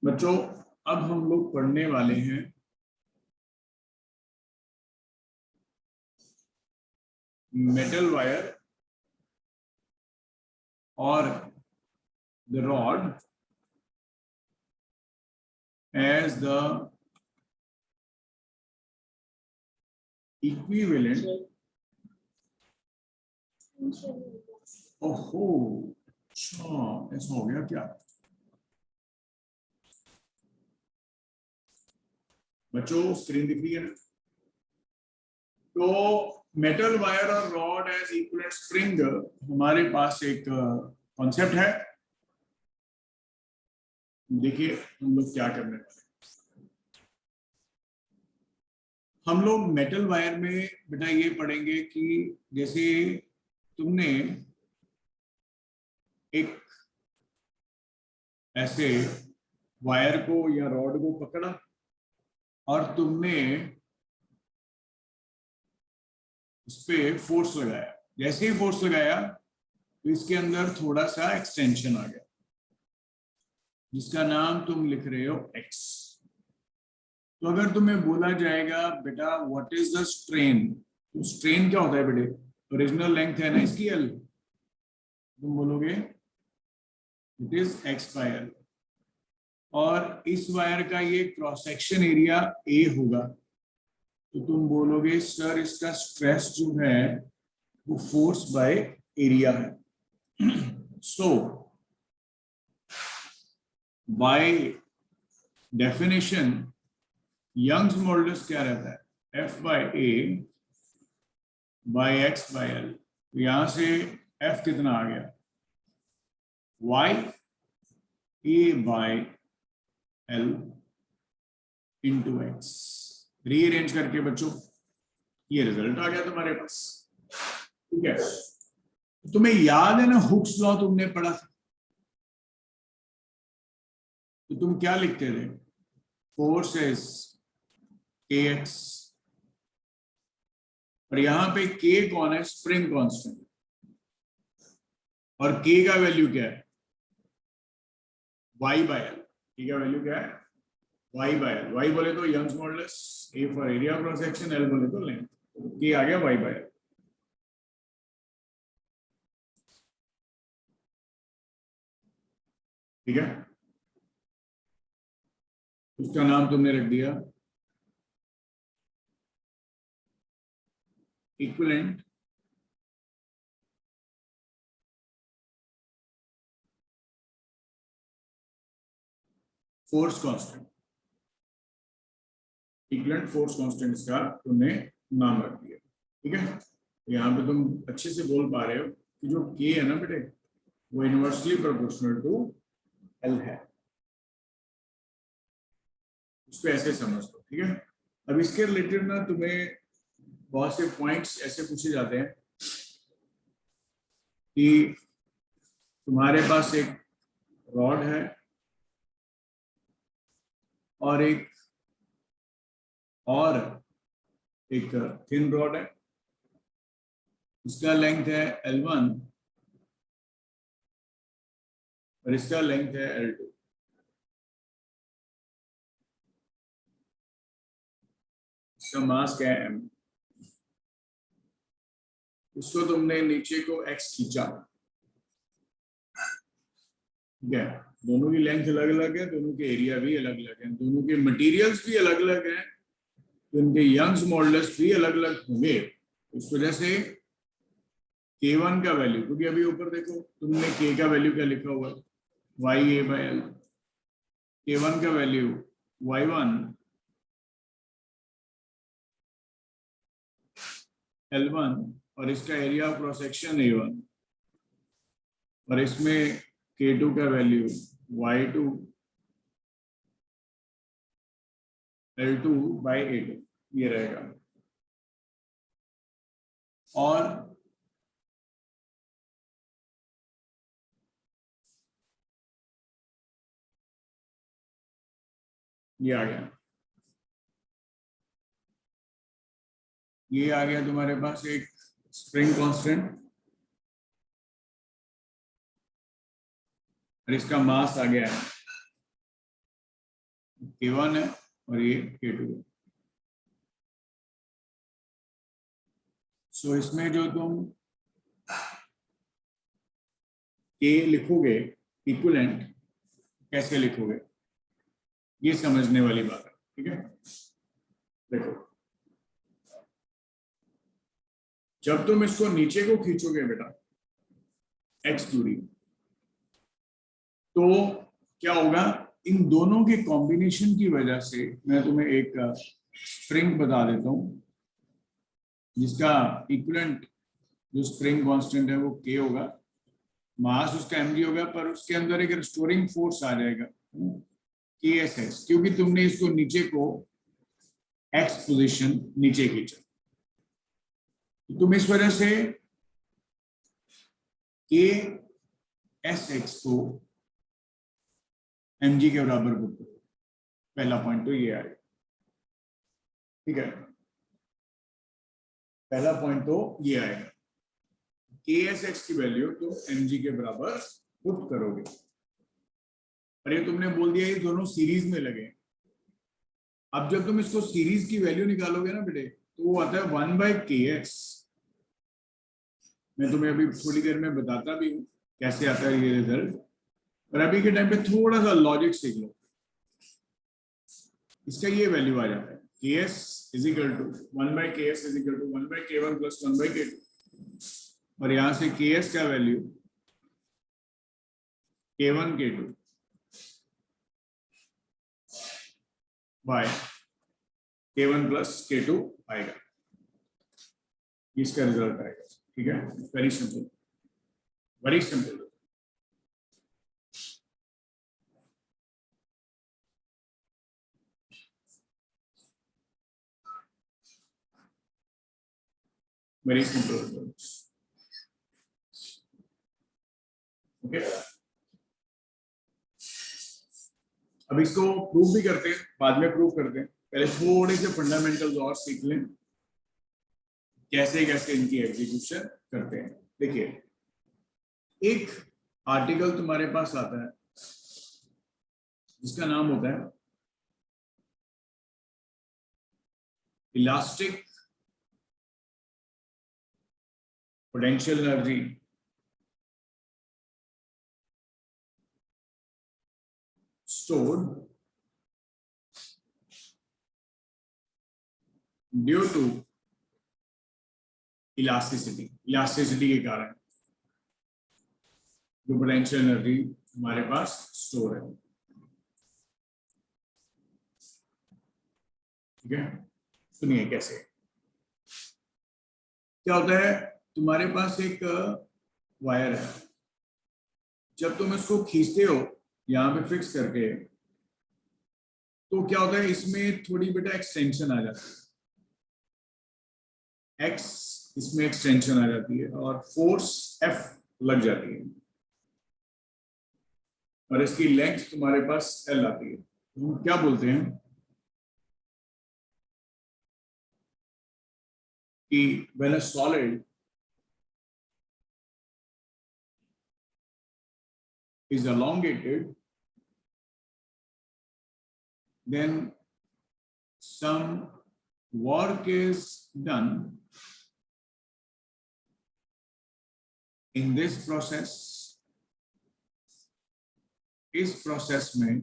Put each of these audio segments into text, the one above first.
बच्चों अब हम लोग पढ़ने वाले हैं मेटल वायर और the rod as the equivalent. ओहो, अच्छा ऐसा हो गया क्या बच्चों? स्क्रीन दिख रही है ना? तो मेटल वायर और रॉड एज इक्विवेलेंट स्प्रिंग हमारे पास एक कॉन्सेप्ट है। देखिए हम लोग क्या करने वाले हैं। हम लोग मेटल वायर में बेटा ये पढ़ेंगे कि जैसे तुमने एक ऐसे वायर को या रॉड को पकड़ा और तुमने उस पर फोर्स लगाया। जैसे ही फोर्स लगाया तो इसके अंदर थोड़ा सा एक्सटेंशन आ गया जिसका नाम तुम लिख रहे हो x। तो अगर तुम्हें बोला जाएगा बेटा व्हाट इज द स्ट्रेन, तो स्ट्रेन क्या होता है बेटे? ओरिजिनल लेंथ है ना इसकी l, तुम बोलोगे it is x by l। और इस वायर का ये क्रॉस सेक्शन एरिया a होगा, तो तुम बोलोगे सर इसका स्ट्रेस जो है वो फोर्स बाय एरिया है। So by definition Young's modulus क्या रहता है? F by A by x by l। तो यहां से F कितना आ गया? Y A by L into x। Rearrange करके बच्चों ये रिजल्ट आ गया तुम्हारे पास। ठीक है, तुम्हें याद है ना हुक्स लॉ तुमने पढ़ा था? तो तुम क्या लिखते थे? फोर्स इज kx और यहां पे k कौन है? Spring constant. और k का वैल्यू क्या है? y by l। k का वैल्यू क्या है? y by l। y बोले तो Young's modulus, a for area cross section, l बोले तो लेंथ। k आ गया y बाय l। ठीक है, उसका नाम तुमने रख दिया equivalent force constant. Equivalent force constant इसका तुमने नाम रख दिया। ठीक है, यहाँ पे तुम अच्छे से बोल पा रहे हो कि जो k है ना बेटे वो इनवर्सली प्रोपोर्शनल टू l है। उसको ऐसे समझ लो। ठीक है, अब इसके रिलेटेड ना तुम्हें बहुत से पॉइंट्स ऐसे पूछे जाते हैं कि तुम्हारे पास एक रॉड है और एक थिन रॉड है, इसका लेंथ है L1 और इसका लेंथ है L2। इसका मास क्या है? m। उसको तुमने नीचे को x खींचा। ठीक है, दोनों की लेंथ अलग अलग है, दोनों के एरिया भी अलग अलग है, दोनों के मटेरियल्स भी अलग अलग हैं, तो इनके यंग्स मॉडुलस भी अलग अलग होंगे। इस वजह से k1 का वैल्यू, क्योंकि अभी ऊपर देखो तुमने k का वैल्यू क्या लिखा हुआ है? y a by l। k1 का वैल्यू y1 L1 और इसका area of cross section A1 और इसमें K2 का value Y2 L2 bye A2 ये रहेगा। और ये आ गया, ये आ गया तुम्हारे पास एक स्प्रिंग कांस्टेंट और इसका मास आ गया है K1 है और ये K2 है। सो इसमें जो तुम K लिखोगे इक्विवेलेंट कैसे लिखोगे, ये समझने वाली बात है, ठीक है। देखो, जब तुम इसको नीचे को खींचोगे बेटा x दूरी, तो क्या होगा, इन दोनों के कॉम्बिनेशन की वजह से मैं तुम्हें एक स्प्रिंग बता देता हूं, जिसका इक्विवेलेंट जो स्प्रिंग कांस्टेंट है वो K होगा, मास उसका mg होगा, पर उसके अंदर एक रिस्टोरिंग फोर्स आ जाएगा KSS, क्योंकि तुमने इसको नीचे को x पोजीशन नीचे खींचा। तुम इस वजह से KSX को mg के बराबर बुक करो, पहला पॉइंट तो ये आएगा, ठीक है। पहला पॉइंट तो ये आएगा, KSX की वैल्यू तो mg के बराबर पुट करोगे। और ये तुमने बोल दिया ये दोनों सीरीज में लगे। अब जब तुम इसको सीरीज की वैल्यू निकालोगे ना बेटे, तो वो आता है 1/kx। मैं तुम्हें अभी थोड़ी देर में बताता भी हूँ कैसे आता है ये रिजल्ट, और अभी के टाइम पे थोड़ा सा लॉजिक सीख लो। इसका ये वैल्यू आ जाता है ks is equal to 1/ks is equal to 1/k1 plus 1/k2, और यहां से ks का value k1 k2 bye k1 plus k2 आएगा, इसका रिजल्ट आएगा, ठीक है। Very simple, very simple. Very simple, okay. अब इसको प्रूव भी करते हैं, बाद में प्रूव करते हैं, पहले थोड़े से फंडामेंटल्स और सीख लें कैसे कैसे इनकी एग्जीक्यूशन करते हैं। देखिए, एक आर्टिकल तुम्हारे पास आता है जिसका नाम होता है elastic potential energy stored due to elasticity के कारण जो पोटेंशियल एनर्जी हमारे पास स्टोर है, ठीक है। सुनिए कैसे क्या होता है। तुम्हारे पास एक वायर है, जब तुम इसको खींचते हो यहाँ पे फिक्स करके, तो क्या होता है, इसमें थोड़ी बेटा एक्सटेंशन आ जाती है, x इसमें एक्सटेंशन आ जाती है और फोर्स F लग जाती है, और इसकी लेंथ तुम्हारे पास L आती है। तो हम क्या बोलते हैं कि when a solid is elongated, then some work is done in this process। इस प्रोसेस में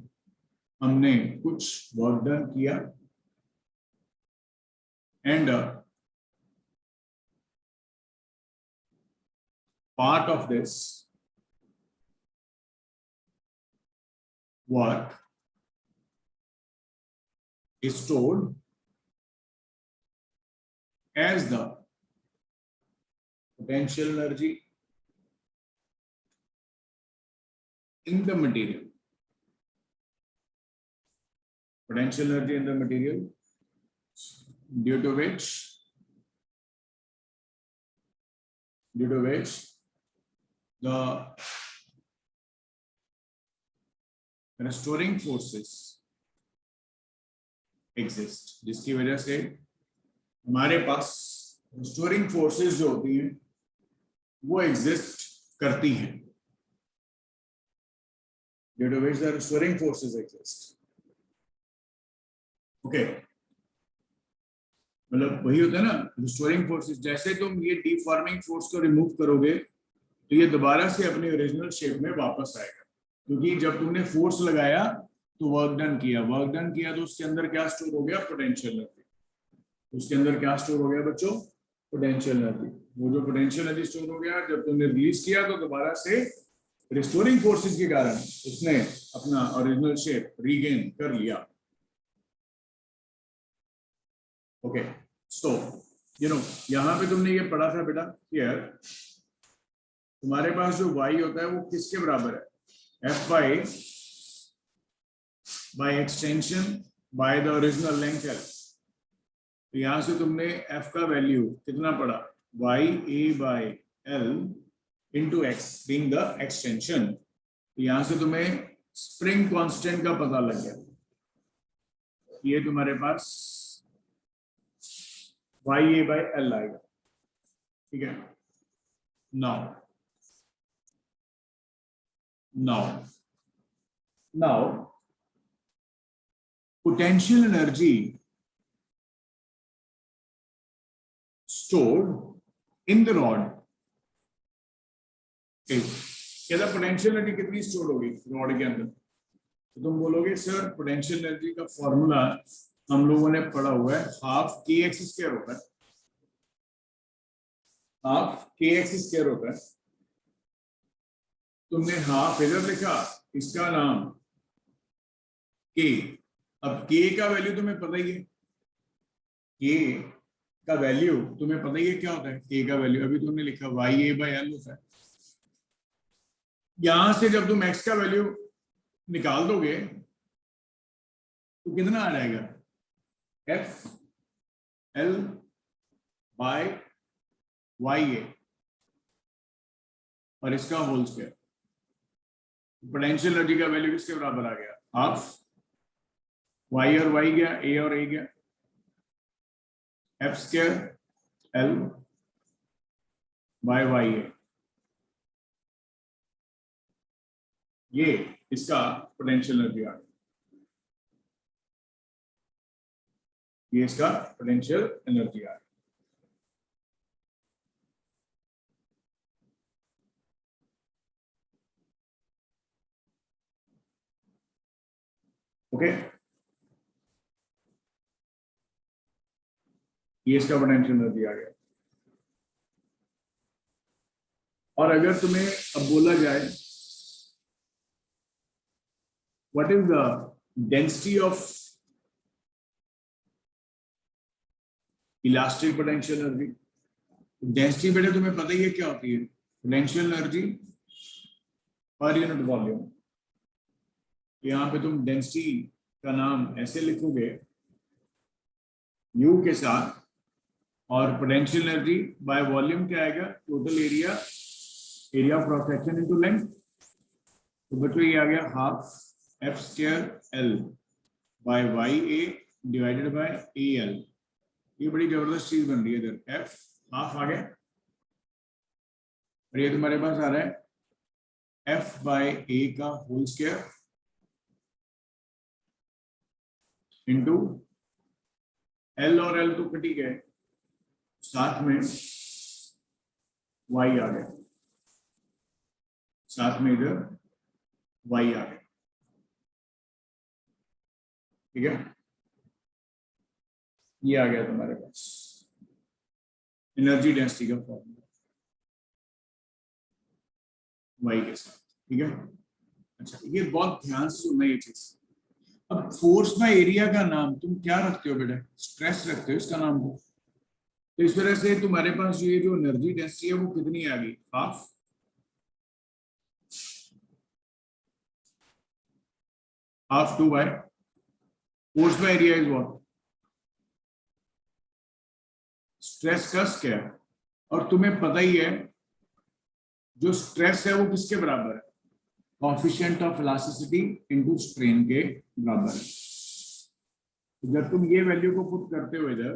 हमने कुछ वर्क डन किया, and part of this work is stored as the potential energy in the material. Potential energy in the material due to which the restoring forces exist, जिसकी वजह से हमारे पास restoring forces जो होती हैं वो exist करती हैं, due to which the restoring forces exist। Okay, मतलब वही होता है ना रिस्टोरिंग फोर्सेस। जैसे तुम ये डिफॉर्मिंग फोर्स को रिमूव करोगे तो ये दोबारा से अपने ओरिजिनल शेप में वापस आएगा, क्योंकि जब तुमने फोर्स लगाया तो वर्क डन किया तो उसके अंदर क्या स्टोर हो गया, पोटेंशियल एनर्जी। उसके अंदर क्या स्टोर हो गया बच्चों, पोटेंशियल एनर्जी। वो जो पोटेंशियल एनर्जी स्टोर हो गया, जब तुमने रिलीज किया तो दोबारा से रिस्टोरिंग फोर्सेस के कारण उसने अपना ओरिजिनल शेप रीगेन कर लिया। ओके, सो यहाँ पे तुमने ये पढ़ा था बेटा, हियर तुम्हारे पास जो y होता है वो किसके बराबर है, f by extension by the original length l। तो यहां से तुमने f का वैल्यू कितना पढ़ा, y a by l into X being the extension. तो यहां से तुम्हें स्प्रिंग कांस्टेंट का पता लग गया, ये तुम्हारे पास y a बाय l आएगा, ठीक है। now potential energy stored in the rod is, कहता पोटेंशियल एनर्जी कितनी स्टोर होगी रॉड के अंदर। तो तुम बोलोगे सर पोटेंशियल एनर्जी का फॉर्मूला हम लोगों ने पढ़ा हुआ है, हाफ के एक्स स्क्वायर होता है, हाफ के एक्स स्क्वायर होता है। तुमने हाफ इधर लिखा, इसका नाम के। अब के का वैल्यू तुम्हें पता ही है, के का वैल्यू तुम्हें पता ही है क्या होता है, के का वैल्यू अभी तुमने लिखा वाई ए बाय एल होता है। यहां से जब तुम एक्स का वैल्यू निकाल दोगे तो कितना आ जाएगा, एफ एल बाय वाई ए और इसका होल स्क्वायर। पोटेंशियल एनर्जी का वैल्यू किसके बराबर आ गया, हाफ वाई और वाई गया, ए और ए गया, F square L by Y A. ये इसका पोटेंशियल एनर्जी आ गया, ये इसका पोटेंशियल एनर्जी आ गया। ओके, ये इसका पोटेंशियल एनर्जी आ गया। और अगर तुम्हें अब बोला जाए what is the density of elastic potential energy, density बेटा तुम्हें पता ही है क्या होती है, potential energy per unit volume. यहाँ पे तुम डेंसिटी का नाम ऐसे लिखोगे U के साथ, और पोटेंशियल एनर्जी बाय वॉल्यूम क्या आएगा, total area, area of cross section into length. तो बच्चों ये आ गया half F square L by Y A divided by A L. ये बड़ी जबरदस्त चीज बन रही है, इधर एफ हाफ आ गया और ये तुम्हारे पास आ रहा है एफ बाय ए का होल स्क्वायर इंटू एल और एल तो कटी गए, साथ में y आ गया, साथ में इधर y आ गया, ठीक है। ये आ गया तुम्हारे पास एनर्जी डेंसिटी का फॉर्मूला y के साथ, ठीक है। अच्छा, ये बहुत ध्यान से सुनना ये चीज। अब फोर्स बाय एरिया का नाम तुम क्या रखते हो बेटा, स्ट्रेस रखते हो इसका नाम को। तो इस तरह से तुम्हारे पास ये जो एनर्जी डेंसिटी है वो कितनी आ गई, half 2 by force by area is what, stress का स्क्वायर। और तुम्हें पता ही है जो स्ट्रेस है वो किसके बराबर है, coefficient of elasticity into strain के बराबर है। तो जब तुम ये वैल्यू को पुट करते हो इधर,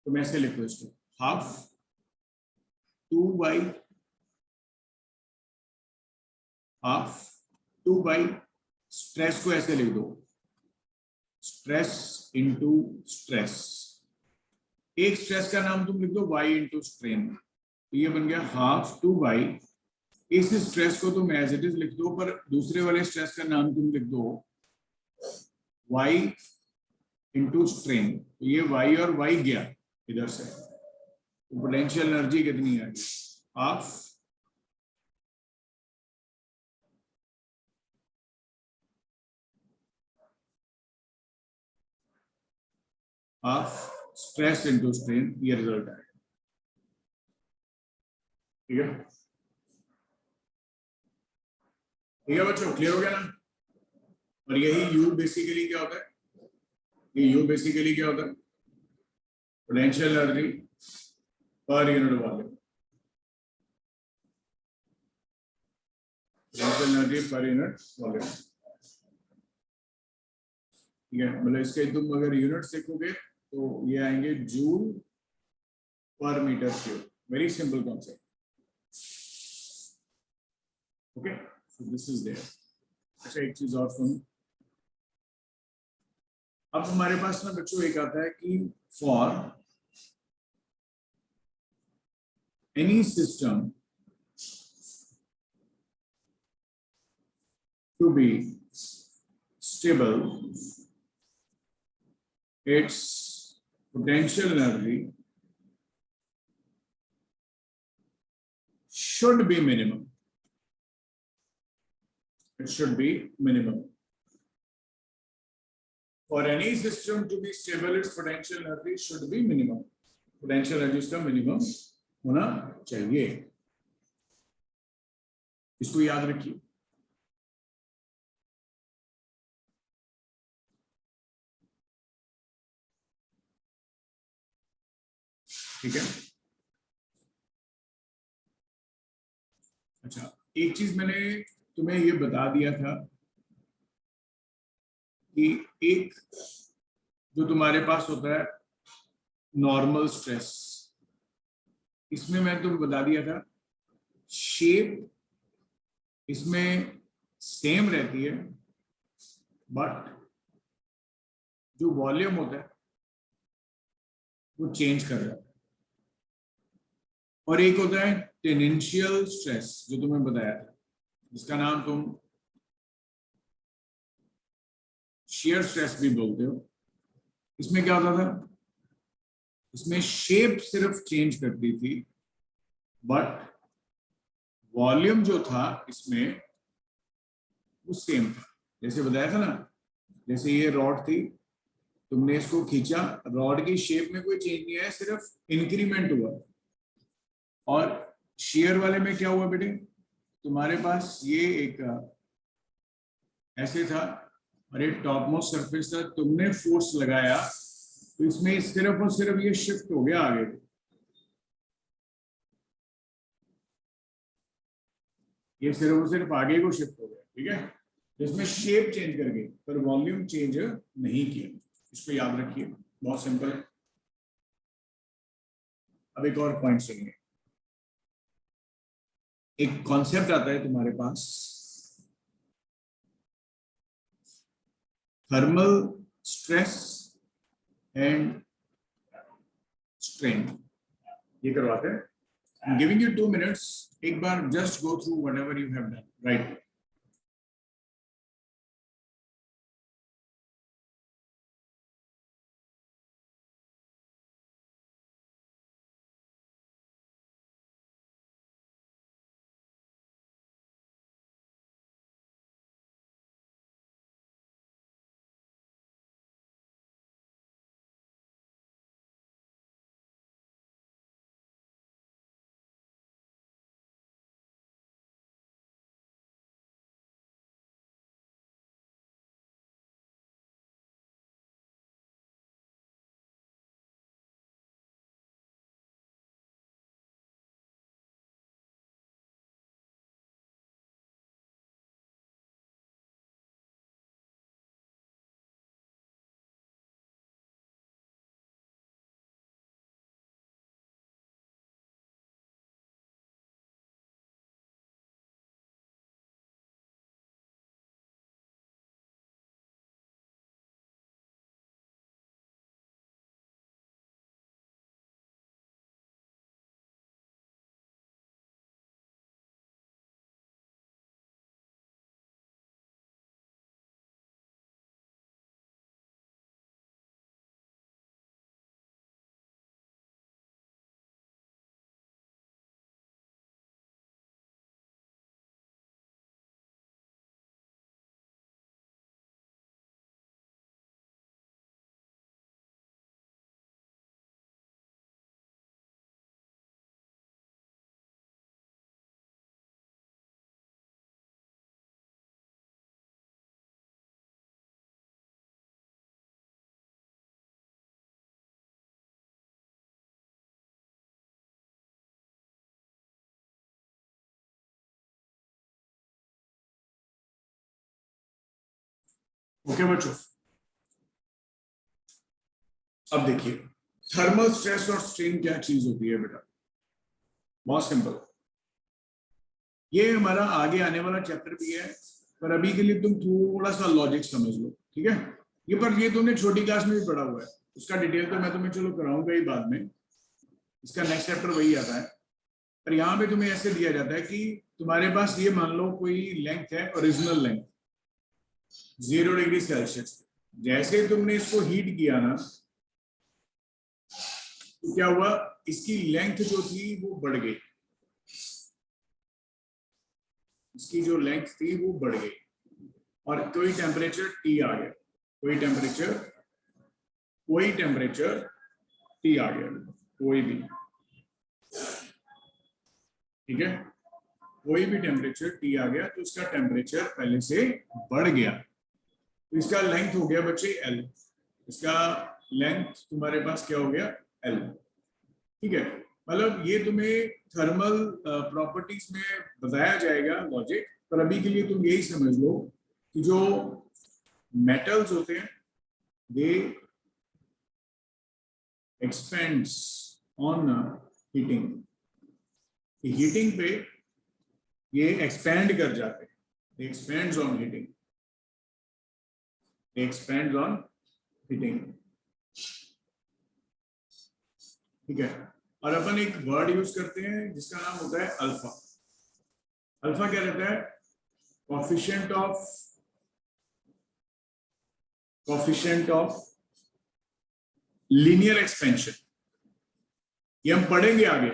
तुम ऐसे लिखो इसको, हाफ 2 बाई स्ट्रेस को ऐसे लिख दो, स्ट्रेस इंटू स्ट्रेस। एक स्ट्रेस का नाम तुम लिख दो y इंटू स्ट्रेन, तो ये बन गया हाफ टू y। इस स्ट्रेस को तुम एज इट इज लिख दो, पर दूसरे वाले स्ट्रेस का नाम तुम लिख दो y इंटू स्ट्रेन। तो ये y और y गया इधर से, तो पोटेंशियल एनर्जी कितनी है, हाफ स्ट्रेस इंटू स्ट्रेन, ये रिजल्ट आएगा। ठीक है, ठीक है बच्चों, क्लियर हो गया ना। और यही U बेसिकली क्या होता है, ये U बेसिकली क्या होता है, potential energy per unit volume, potential energy per unit volume. ठीक है, मतलब इसके तुम अगर यूनिट्स देखोगे तो ये आएंगे joule per metre cube, very simple concept. Okay, so this is there. अच्छा, एक चीज और सुनो, अब हमारे पास ना बच्चों एक आता है कि for any system to be stable, its potential energy should be minimum. It should be minimum. For any system to be stable, its potential energy should be minimum. Potential energy इसका minimum होना चाहिए, इसको याद रखिए। ठीक है, अच्छा एक चीज मैंने तुम्हें ये बता दिया था कि एक जो तुम्हारे पास होता है नॉर्मल स्ट्रेस, इसमें मैं तुम्हें बता दिया था शेप इसमें सेम रहती है, बट जो वॉल्यूम होता है वो चेंज कर जाता है। और एक होता है टेनेंशियल स्ट्रेस जो तुम्हें बताया था, जिसका नाम तुम शेयर स्ट्रेस भी बोलते हो। इसमें क्या होता था, इसमें शेप सिर्फ चेंज करती थी, बट वॉल्यूम जो था इसमें वो सेम था। जैसे बताया था ना, जैसे ये रॉड थी, तुमने इसको खींचा, रॉड की शेप में कोई चेंज नहीं आया, सिर्फ इंक्रीमेंट हुआ। और शेयर वाले में क्या हुआ बेटे, तुम्हारे पास ये एक ऐसे था और एक टॉप मोस्ट सरफेस था, तुमने फोर्स लगाया तो इसमें सिर्फ और सिर्फ ये शिफ्ट हो गया आगे, ये सिर्फ और सिर्फ आगे को शिफ्ट हो गया। ठीक है, इसमें शेप चेंज कर गई पर वॉल्यूम चेंज नहीं किया, इसको याद रखिए, बहुत सिंपल है। अब एक और पॉइंट सुनिए, एक कॉन्सेप्ट आता है तुम्हारे पास थर्मल स्ट्रेस एंड स्ट्रेन, ये करवाते हैं। I'm giving you 2 minutes, एक बार just go through whatever you have done, right? Okay बच्चों, अब देखिए थर्मल स्ट्रेस और स्ट्रेन क्या चीज होती है बेटा। बहुत सिंपल, ये हमारा आगे आने वाला चैप्टर भी है, पर अभी के लिए तुम थोड़ा सा लॉजिक समझ लो, ठीक है। ये पर ये तुमने छोटी क्लास में भी पढ़ा हुआ है, उसका डिटेल तो मैं तुम्हें चलो कराऊंगा ही बाद में, इसका नेक्स्ट चैप्टर वही आता है। पर यहाँ पे तुम्हें ऐसे दिया जाता है कि तुम्हारे पास ये मान लो कोई लेंथ है, ओरिजिनल लेंथ 0 डिग्री सेल्सियस। जैसे तुमने इसको हीट किया ना, तो क्या हुआ, इसकी लेंथ जो थी वो बढ़ गई, इसकी जो लेंथ थी वो बढ़ गई, और कोई टेम्परेचर T आ गया, कोई टेम्परेचर T आ गया, कोई भी, ठीक है, कोई भी टेम्परेचर T आ गया, तो इसका टेम्परेचर पहले से बढ़ गया, तो इसका लेंथ हो गया बच्चे L, इसका लेंथ तुम्हारे पास क्या हो गया L, ठीक है। मतलब ये तुम्हें थर्मल प्रॉपर्टीज में बताया जाएगा लॉजिक, पर अभी के लिए तुम यही समझ लो कि जो मेटल्स होते हैं they expands on heating, heating पे ये एक्सपेंड कर जाते हैं, they expands on heating, they expands on heating, ठीक है। और अपन एक वर्ड यूज करते हैं जिसका नाम होता है अल्फा। अल्फा क्या रहता है, कोफिशिएंट ऑफ लीनियर एक्सपेंशन। ये हम पढ़ेंगे आगे,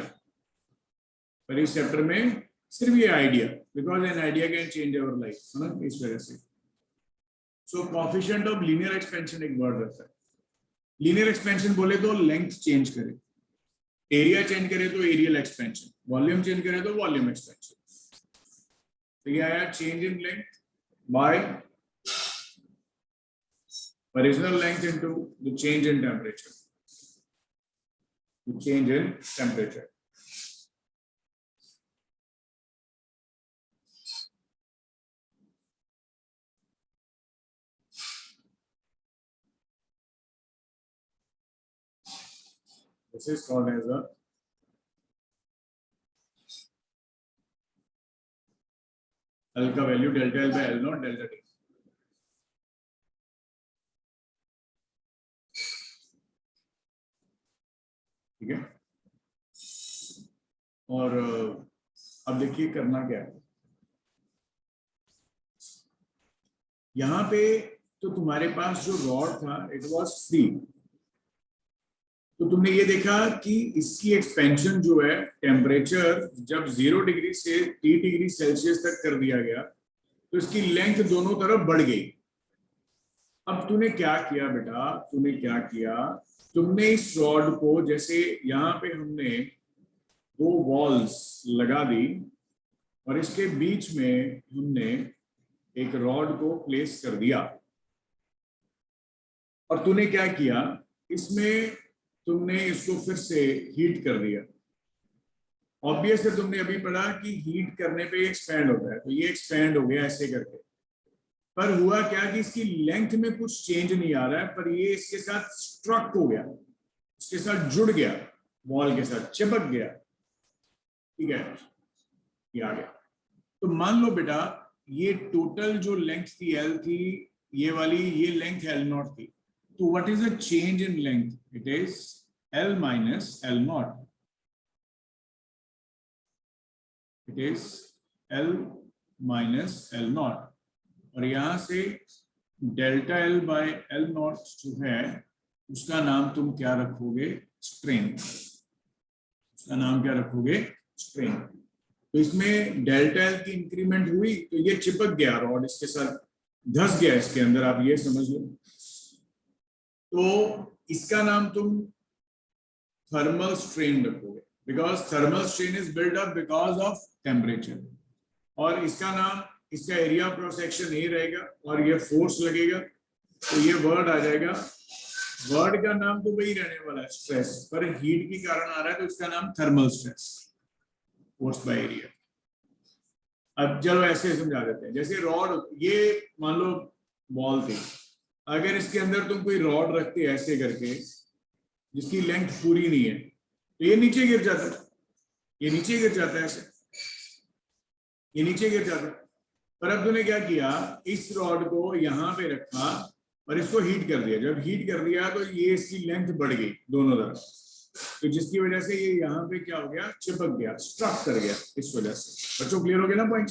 पर इस चैप्टर में सिर्फ ये idea, because an idea can change our life, है ना, इस वजह से। सो कोफिशिएंट ऑफ लीनियर एक्सपेंशन एक वर्ड रहता है। लीनियर एक्सपेंशन बोले तो लेंथ चेंज करे, एरिया चेंज करे तो एरियल एक्सपेंशन, वॉल्यूम चेंज करे तो वॉल्यूम एक्सपेंशन। तो ये आया change in length by original length into the change in temperature, the change in temperature. This is called as a L का value delta L by L nought delta T। ठीक है, और अब देखिए करना क्या है यहाँ पे। तो तुम्हारे पास जो रॉड था इट वाज फ्री, तो तुमने ये देखा कि इसकी एक्सपेंशन जो है टेम्परेचर जब 0 डिग्री से 3 डिग्री सेल्सियस तक कर दिया गया, तो इसकी लेंथ दोनों तरफ बढ़ गई। अब तूने क्या किया बेटा, तूने क्या किया, तुमने इस रॉड को, जैसे यहाँ पे हमने 2 वॉल्स लगा दी और इसके बीच में हमने एक रॉड को प्लेस कर दिया, और तूने क्या किया, इसमें तुमने इसको फिर से हीट कर दिया। ऑब्वियस है, तुमने अभी पढ़ा कि हीट करने पे एक्सपैंड होता है, तो ये एक्सपैंड हो गया ऐसे करके। पर हुआ क्या कि इसकी लेंथ में कुछ चेंज नहीं आ रहा है, पर ये इसके साथ स्ट्रक हो गया, इसके साथ जुड़ गया, वॉल के साथ चिपक गया, ठीक है, ये आ गया। तो मान लो बेटा ये टोटल जो लेंथ थी L थी, ये वाली, ये लेंथ L नॉट थी। तो what is the change in length, it is L minus L nought, it is L minus L nought, और यहां से delta L by L nought जो है उसका नाम तुम क्या रखोगे, स्ट्रेन, उसका नाम क्या रखोगे, स्ट्रेन। तो इसमें डेल्टा L की इंक्रीमेंट हुई तो ये चिपक गया, रॉड इसके साथ धस गया इसके अंदर, आप ये समझ लो। तो इसका नाम तुम थर्मल स्ट्रेन रखोगे, because thermal strain is build up because of temperature, और इसका नाम, इसका area of cross section A रहेगा, और ये फोर्स लगेगा, तो ये वर्ड आ जाएगा। वर्ड का नाम तो वही रहने वाला है स्ट्रेस, पर हीट के कारण आ रहा है तो इसका नाम thermal stress, force by area. अब चलो ऐसे समझा देते हैं, जैसे रॉड, ये मान लो बॉल थी, अगर इसके अंदर तुम कोई रॉड रखते ऐसे करके जिसकी लेंथ पूरी नहीं है तो ये नीचे गिर जाता है, ये नीचे गिर जाता है, ऐसे ये नीचे गिर जाता है। पर अब तूने क्या किया, इस रॉड को यहाँ पे रखा और इसको हीट कर दिया। जब हीट कर दिया तो ये इसकी लेंथ बढ़ गई दोनों तरफ, तो जिसकी वजह से ये यहाँ पे क्या हो गया, चिपक गया, स्ट्रक कर गया। इस वजह से बच्चों क्लियर हो गया ना पॉइंट।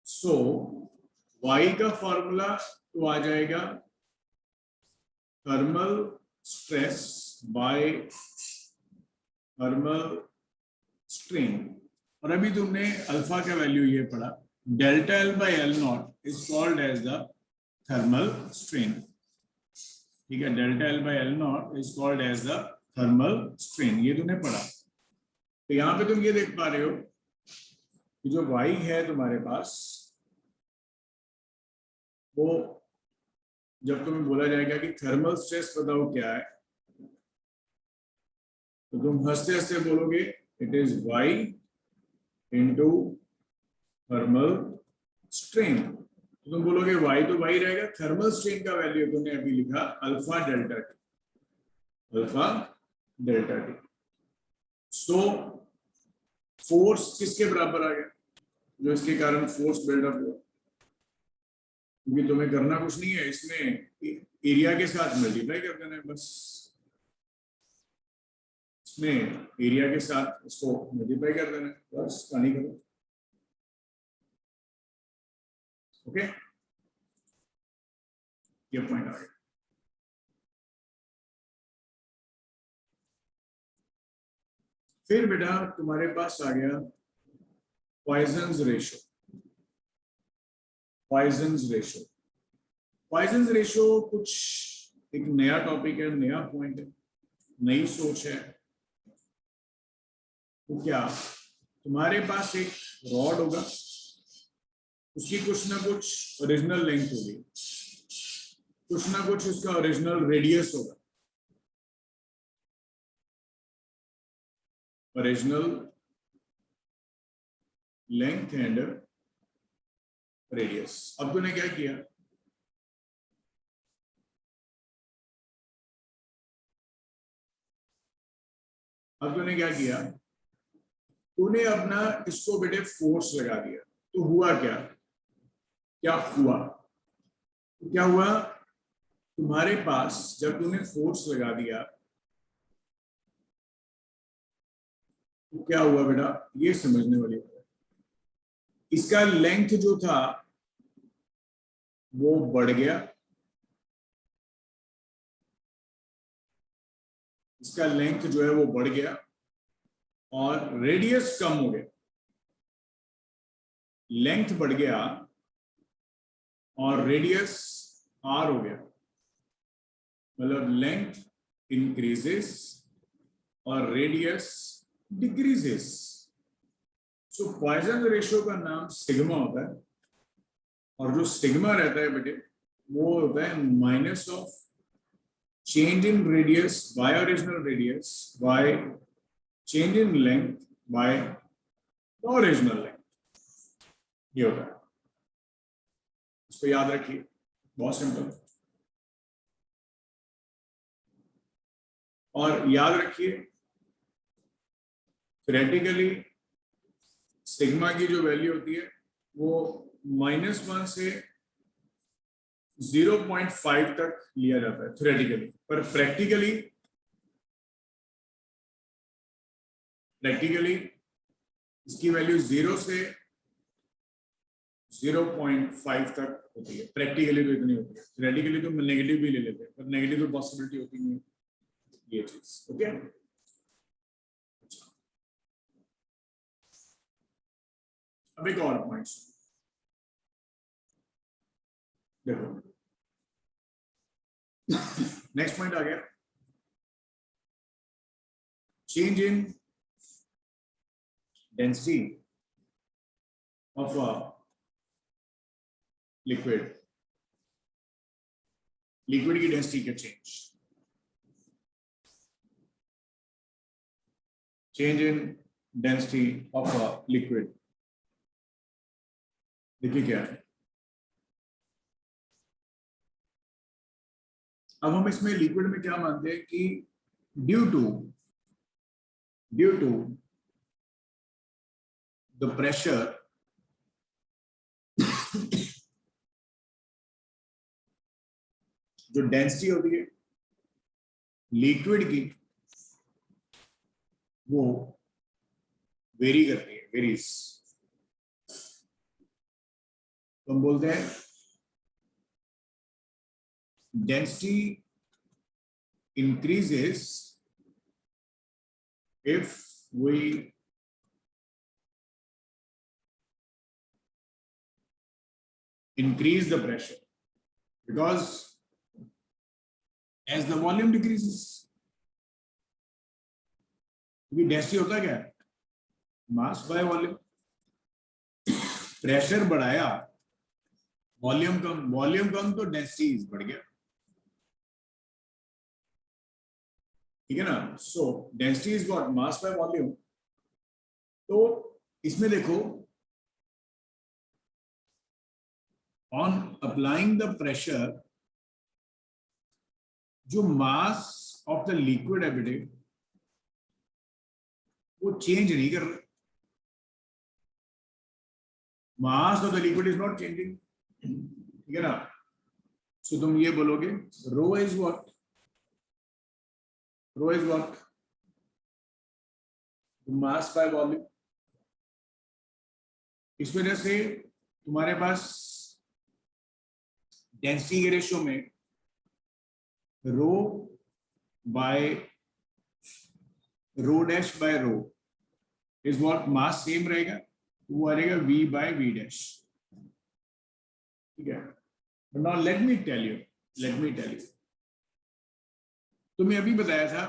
सो y का फॉर्मूला तो आ जाएगा thermal stress by thermal strain. और अभी तुमने अल्फा का वैल्यू ये पढ़ा, delta L by L nought is called as the thermal strain. ठीक है, delta L by L nought is called as the thermal strain, ये तुमने पढ़ा। तो यहाँ पे तुम ये देख पा रहे हो कि जो y है तुम्हारे पास, वो जब तुम्हें बोला जाएगा कि थर्मल स्ट्रेस बताओ क्या है, तो तुम हंसते हंसते बोलोगे it is y into thermal strain. तो तुम बोलोगे y तो y रहेगा, थर्मल स्ट्रेन का वैल्यू तुमने अभी लिखा alpha delta T, alpha delta T. So force किसके बराबर आ गया, जो इसके कारण फोर्स बिल्डअप हुआ, क्योंकि तुम्हें करना कुछ नहीं है, इसमें एरिया के साथ मल्टीप्लाई कर देना है बस। इसमें एरिया के साथ इसको मल्टीप्लाई कर देना है बस, पानी करो। ओके, ये पॉइंट आ गया। फिर बेटा तुम्हारे पास आ गया Poisson's ratio. Poisson's ratio, Poisson's ratio कुछ एक नया टॉपिक है, नया पॉइंट है, नई सोच है। तो क्या तुम्हारे पास एक रॉड होगा, उसकी कुछ ना कुछ ओरिजिनल लेंथ होगी, कुछ ना कुछ उसका ओरिजिनल रेडियस होगा, ओरिजिनल लेंथ एंड रेडियस। अब तूने क्या किया, अब तूने क्या किया, तूने अपना इसको बेटे फोर्स लगा दिया। तो हुआ क्या, क्या हुआ, क्या हुआ तुम्हारे पास जब तूने फोर्स लगा दिया तो क्या हुआ बेटा, ये समझने वाली बात है। इसका लेंथ जो था वो बढ़ गया, इसका लेंथ जो है वो बढ़ गया और रेडियस कम हो गया। लेंथ बढ़ गया और रेडियस आर हो गया, मतलब लेंथ इंक्रीजेस और रेडियस डिक्रीजेस। सो पॉइजन रेशियो का नाम सिग्मा होता है, और जो सिग्मा रहता है बेटे वो होता है minus of change in radius by original radius by change in length by original length, ये होता है। इसको याद रखिए, बहुत सिंपल। और याद रखिए थ्योरेटिकली सिग्मा की जो वैल्यू होती है वो -1 से 0.5 तक लिया जाता है थ्योरेटिकली, पर प्रैक्टिकली इसकी वैल्यू 0 से 0.5 तक होती है। प्रैक्टिकली तो इतनी होती है, थ्योरेटिकली तो नेगेटिव भी ले लेते हैं, पर नेगेटिव तो पॉसिबिलिटी होती नहीं है, ये चीज। ओके, अब एक और पॉइंट देखो, नेक्स्ट पॉइंट आ गया, change in density of a liquid, liquid की डेंसिटी का change in density of a liquid. देखिए क्या है, अब हम इसमें लिक्विड में क्या मानते हैं कि ड्यू टू द प्रेशर जो डेंसिटी होती है लिक्विड की वो वेरी करती है, वेरीज। तो हम बोलते हैं density increases if we increase the pressure, because as the volume decreases, क्योंकि डेंसिटी होता क्या है, मास बाय वॉल्यूम। प्रेशर बढ़ाया, वॉल्यूम कम तो डेंसिटी बढ़ गया, ठीक है ना। सो density is what, mass by volume. तो इसमें देखो, ऑन अप्लाइंग द प्रेशर, जो मास ऑफ द लिक्विड है बेटे वो चेंज नहीं कर रहे, mass of the liquid is not changing, ठीक है ना। सो तुम ये बोलोगे rho is what, rho is what, mass by volume. इस वजह से तुम्हारे पास डेंसिटी के रेशियो में rho by rho dash by rho is what, mass same रहेगा, वो आ रहेगा वी बाय वी डैश, ठीक है। But now let me tell you, तुम्हें अभी बताया था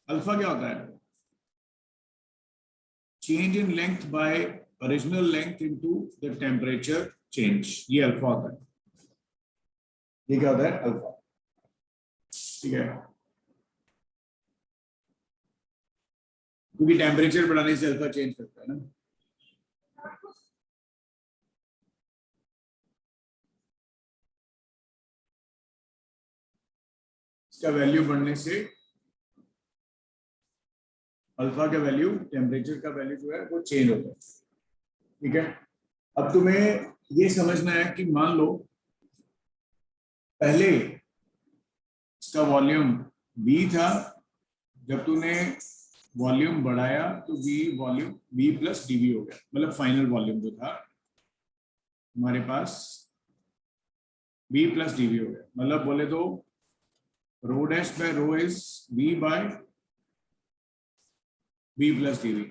अल्फा क्या होता है, change in length by original length into the temperature change, ये अल्फा होता है। ये क्या होता है, अल्फा, ठीक है। क्योंकि टेम्परेचर बढ़ाने से अल्फा चेंज करता है ना। इसका वैल्यू बढ़ने से अल्फा का वैल्यू, टेम्परेचर का वैल्यू जो है वो चेंज होता है, ठीक है। अब तुम्हें ये समझना है कि मान लो पहले इसका वॉल्यूम V था, जब तूने वॉल्यूम बढ़ाया तो V प्लस dV हो गया, मतलब फाइनल वॉल्यूम जो था हमारे पास V प्लस dV हो गया। मतलब बोले तो rho dash by rho is V by V plus dV।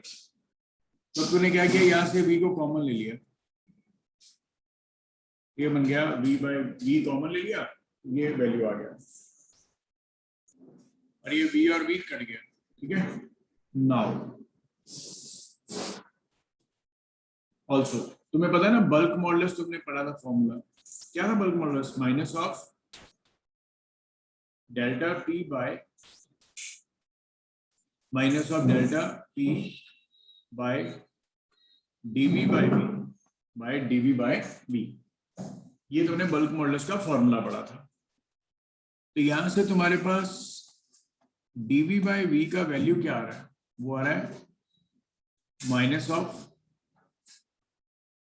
तो तूने क्या किया, यहां से V को कॉमन ले लिया, ये बन गया V बाय V, कॉमन ले लिया, ये वैल्यू आ गया और ये V और V कट गया, ठीक है। नाउ ऑल्सो तुम्हें पता है ना, बल्क मॉडुलस तुमने पढ़ा था, फॉर्मूला क्या था bulk modulus, minus of delta P by minus of delta P by dV by V by dV by V। ये तुमने बल्क मॉडुलस का फॉर्मूला पढ़ा था। तो यहां से तुम्हारे पास dV बाय V का वैल्यू क्या आ रहा है, वो आ रहा है minus of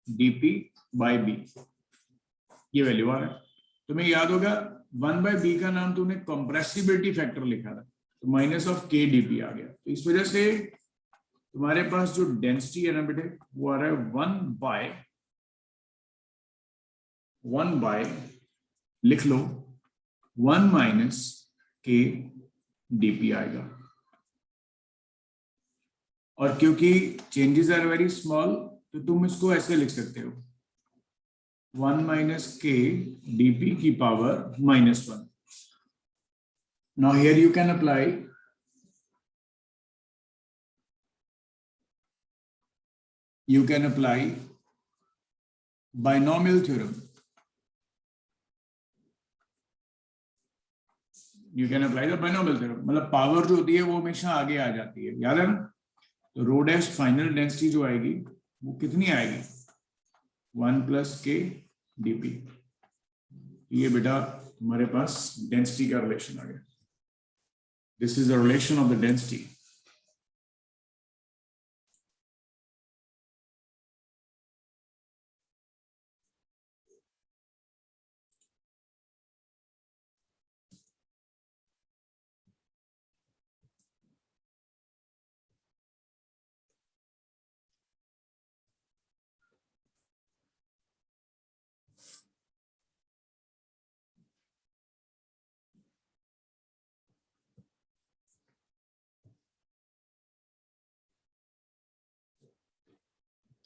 dP by B, ये वैल्यू आ रहा है। तुम्हें याद होगा 1 बाय B का नाम तुमने कंप्रेसिबिलिटी फैक्टर लिखा था, तो माइनस ऑफ K dP आ गया। तो इस वजह से तुम्हारे पास जो डेंसिटी है ना बेटे, वो आ रहा है 1 बाय लिख लो 1 माइनस K dP आएगा। और क्योंकि चेंजेस आर वेरी स्मॉल तो तुम इसको ऐसे लिख सकते हो 1 माइनस K dP की power -1। Now here you can apply binomial theorem. You can apply the binomial theorem, मतलब पावर जो होती है वो हमेशा आगे आ जाती है, याद है ना। तो रो डैश फाइनल डेंसिटी जो आएगी वो कितनी आएगी, 1 + k dp। ये बेटा हमारे पास डेंसिटी का रिलेशन आ गया। This is the relation of the density.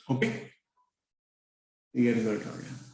Okay, ये रिजल्ट आ गया।